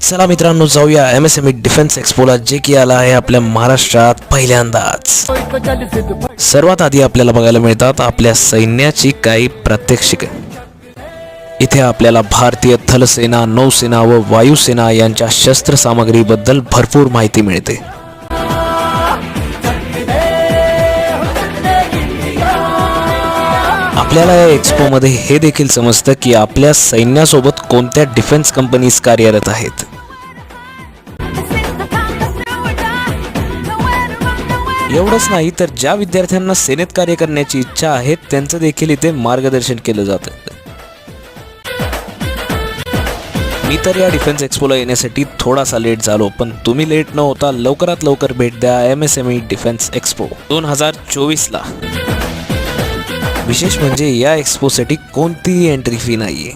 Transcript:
चला मित्रांनो, जाऊया MSME डिफेन्स एक्स्पोला, जे की आला आहे आपल्या महाराष्ट्रात पहिल्यांदाच. सर्वात आधी आपल्याला बघायला मिळतात आपल्या सैन्याची काही प्रात्यक्षिके. इथे आपल्याला भारतीय थलसेना, नौसेना व वायुसेना यांच्या शस्त्रसामग्रीबद्दल भरपूर माहिती मिळते. आपल्याला या एक्स्पो मध्ये हे देखील समजतं की आपल्या सैन्यासोबत कोणत्या डिफेन्स कंपनीज कार्यरत आहेत. एवढंच नाही तर ज्या विद्यार्थ्यांना सेनेत कार्य करण्याची इच्छा आहे त्यांचं देखील इथे मार्गदर्शन केलं जातं. मी तर या डिफेन्स एक्स्पोला येण्यासाठी थोडासा लेट झालो, पण तुम्ही लेट न होता लवकरात लवकर भेट द्या MSME डिफेन्स एक्स्पो 2024ला. विशेष म्हणजे या एक्स्पोसाठी कोणतीही एंट्री फी नाहीये.